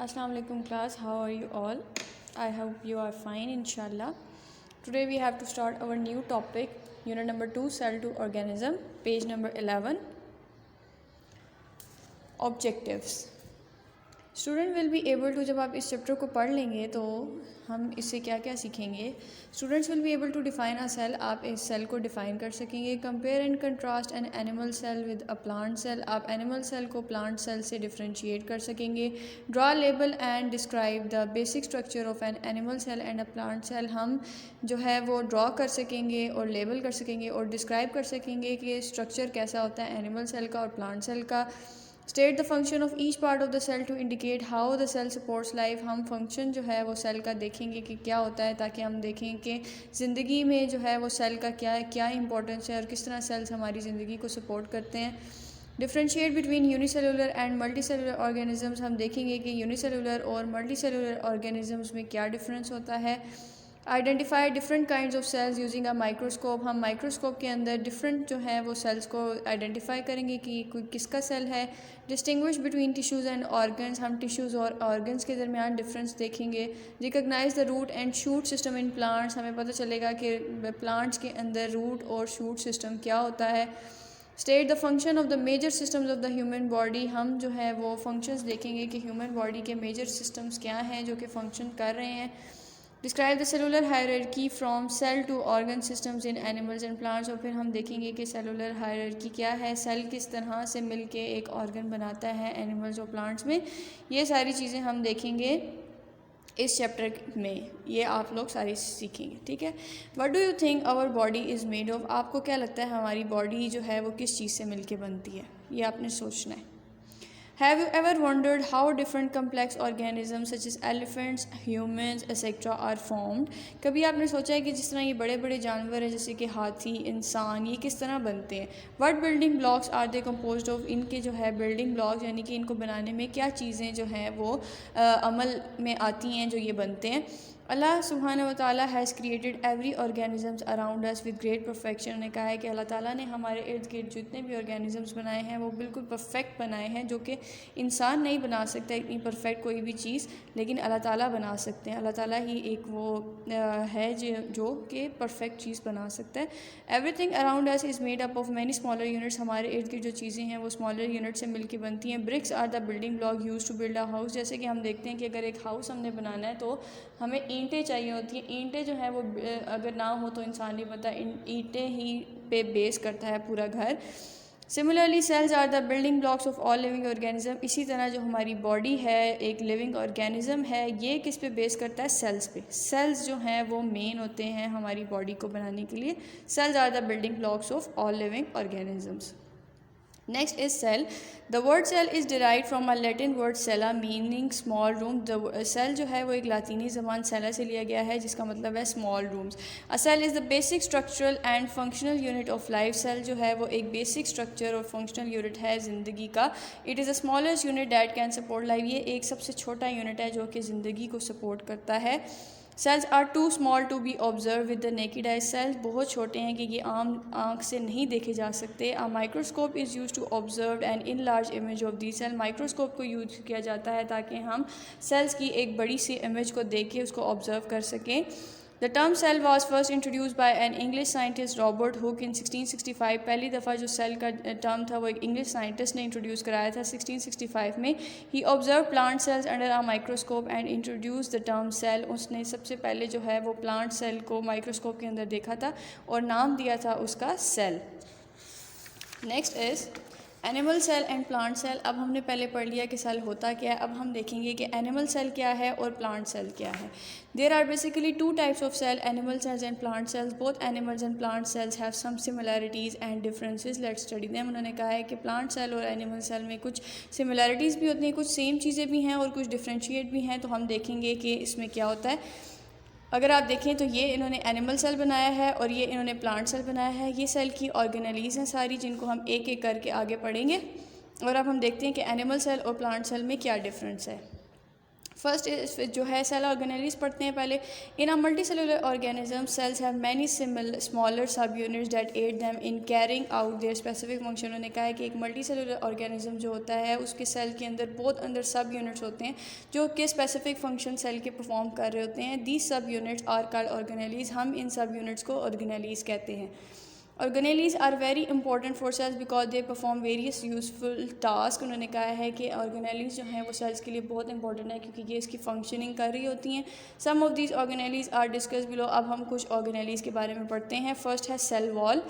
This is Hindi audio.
Assalamu alaikum class, how are you all? I hope you are fine inshallah. Today we have to start our new topic, unit number 2, cell to organism, page number 11, objectives. Student will be able to, जब आप इस चैप्टर को पढ़ लेंगे तो हम इससे क्या क्या सीखेंगे. Students will be able to define a cell. आप इस सेल को डिफ़ाइन कर सकेंगे. Compare and contrast an animal cell with a plant cell. आप एनिमल सेल को प्लांट सेल से डिफ्रेंशिएट कर सकेंगे. Draw, label and describe the basic structure of an animal cell and a plant cell. हम जो है वो ड्रा कर सकेंगे और लेबल कर सकेंगे और डिस्क्राइब कर सकेंगे कि स्ट्रक्चर कैसा होता है एनिमल सेल का और प्लांट सेल का. State the function of each part of the cell to indicate how the cell supports life. हम फंक्शन जो है वो सेल का देखेंगे कि क्या होता है, ताकि हम देखें कि ज़िंदगी में जो है वो सेल का क्या इंपॉर्टेंस है और किस तरह सेल्स हमारी ज़िंदगी को सपोर्ट करते हैं. Differentiate between unicellular and multicellular organisms. हम देखेंगे कि यूनिसेलुलर और मल्टीसेलुलर ऑर्गेनिजम्स में क्या डिफरेंस होता है. Identify different kinds of cells using a microscope. हम माइक्रोस्कोप के अंदर डिफरेंट जो है वो सेल्स को आइडेंटिफाई करेंगे कि कोई किसका सेल है. Distinguish between tissues and organs. हम टिश्यूज़ और ऑर्गन्स के दरमियान डिफरेंस देखेंगे. Recognize the root and shoot system in plants. हमें पता चलेगा कि प्लांट्स के अंदर रूट और शूट सिस्टम क्या होता है. State the function of the major systems of the human body. हम जो है वो फंक्शंस देखेंगे कि ह्यूमन बॉडी के मेजर सिस्टम्स क्या हैं जो कि फंक्शन कर रहे हैं. Describe the cellular hierarchy from cell to organ systems in animals and plants. और फिर हम देखेंगे कि सेलुलर हायरार्की क्या है, सेल किस तरह से मिलके एक ऑर्गन बनाता है एनिमल्स और प्लांट्स में. ये सारी चीज़ें हम देखेंगे इस चैप्टर में. ये आप लोग सारी सीखेंगे, ठीक है. What do you think our body is made of. आपको क्या लगता है हमारी बॉडी जो है वो किस चीज़ से मिलके बनती है, ये आपने सोचना है. Have you ever wondered how different complex organisms such as elephants, humans, etc. are formed? कभी आपने सोचा है कि जिस तरह ये बड़े बड़े जानवर हैं जैसे कि हाथी, इंसान, ये किस तरह बनते हैं. What building blocks are they composed of? इनके जो है building blocks यानी कि इनको बनाने में क्या चीज़ें जो हैं वो अमल में आती हैं जो ये बनते हैं. अल्लाह सुब्हानहू व तआला has created every organisms around us with great perfection. ने कहा है कि अल्लाह ताला ने हमारे इर्द गिर्द जितने भी ऑर्गेनिजम्स बनाए हैं वो बिल्कुल परफेक्ट बनाए हैं, जो कि इंसान नहीं बना सकता इतनी परफेक्ट कोई भी चीज़, लेकिन अल्लाह ताला बना सकते हैं. अल्लाह ताला ही एक वो है जो कि परफेक्ट चीज़ बना सकता है. Everything around us is made up of many smaller units. हमारे इर्द गिर्द जो चीज़ें हैं वो स्मॉलर यूनिट से मिलकर बनती हैं. Bricks are the building block use to build a house. जैसे कि हम देखते हैं कि अगर एक हाउस हमने बनाना है तो हमें ईंटें चाहिए होती हैं. ईंटें जो है वो अगर ना हो तो इंसान नहीं बनता, ईंटें ही पे बेस करता है पूरा घर. Similarly cells are the building blocks of all living organism. इसी तरह जो हमारी बॉडी है एक लिविंग ऑर्गेनिज्म है, ये किस पे बेस करता है, सेल्स पे. सेल्स जो हैं वो मेन होते हैं हमारी बॉडी को बनाने के लिए. Cells are the building blocks of all living organisms. Next is cell. The word cell is derived from a Latin word cella meaning small room. The cell जो है वो एक लातीनी ज़बान cella से लिया गया है जिसका मतलब है small rooms. A cell is the basic structural and functional unit of life. Cell जो है वो एक basic structure और functional unit है ज़िंदगी का. It is the smallest unit that can support life. ये एक सबसे छोटा unit है जो कि ज़िंदगी को support करता है. Cells are too small to be observe with the naked eye. सेल्स बहुत छोटे हैं कि ये आम आँख से नहीं देखे जा सकते. A microscope is use to observe an enlarged image of the cell. Microscope को यूज किया जाता है ताकि हम सेल्स की एक बड़ी सी इमेज को देख के उसको ऑब्जर्व कर सकें. The term cell was first introduced by an English scientist Robert Hooke in 1665. पहली दफ़ा जो सेल का टर्म था वो एक इंग्लिश साइंटिस्ट ने इंट्रोड्यूस कराया था 1665 में. He observe plant cells under a microscope and introduce the term cell. उसने सबसे पहले जो है वो प्लांट सेल को माइक्रोस्कोप के अंदर देखा था और नाम दिया था उसका cell. Next is animal cell and plant cell. अब हमने पहले पढ़ लिया कि सेल होता क्या है. अब हम देखेंगे कि एनिमल सेल क्या है और प्लांट सेल क्या है. There are basically two types of cell, animal cells and plant cells. Both animals and plant cells have some similarities and differences. Let's study them. उन्होंने कहा है कि प्लांट सेल और एनिमल सेल में कुछ सिमिलैरिटीज़ भी होती हैं, कुछ सेम चीज़ें भी हैं और कुछ डिफ्रेंशिएट भी हैं. तो हम देखेंगे कि इसमें क्या होता है. अगर आप देखें तो ये इन्होंने एनिमल सेल बनाया है और ये इन्होंने प्लांट सेल बनाया है. ये सेल की ऑर्गेनेलीज़ हैं सारी, जिनको हम एक एक करके आगे पढ़ेंगे. और अब हम देखते हैं कि एनिमल सेल और प्लांट सेल में क्या डिफरेंस है. फर्स्ट जो है सेल ऑर्गेनेलीज पढ़ते हैं पहले। In a multicellular organism cells have many smaller subunits that aid them in carrying out their specific function. उन्होंने कहा है कि एक मल्टी सेलुलर ऑर्गेनिज्म जो होता है उसके सेल के अंदर बहुत अंदर सब यूनिट्स होते हैं जो कि स्पेसिफिक फंक्शन सेल के परफॉर्म कर रहे होते हैं। These sub units are called organelles. हम इन सब यूनिट्स को ऑर्गेनेलीज कहते हैं। Organelles are very important for cells because they perform various useful task. उन्होंने कहा है कि ऑर्गेनेलीज जो हैं वो सेल्स के लिए बहुत इंपॉर्टेंट है क्योंकि ये इसकी फंक्शनिंग कर रही होती हैं। Some of these organelles are discuss below. अब हम कुछ ऑर्गेनेलीज के बारे में पढ़ते हैं। फर्स्ट है सेल वॉल।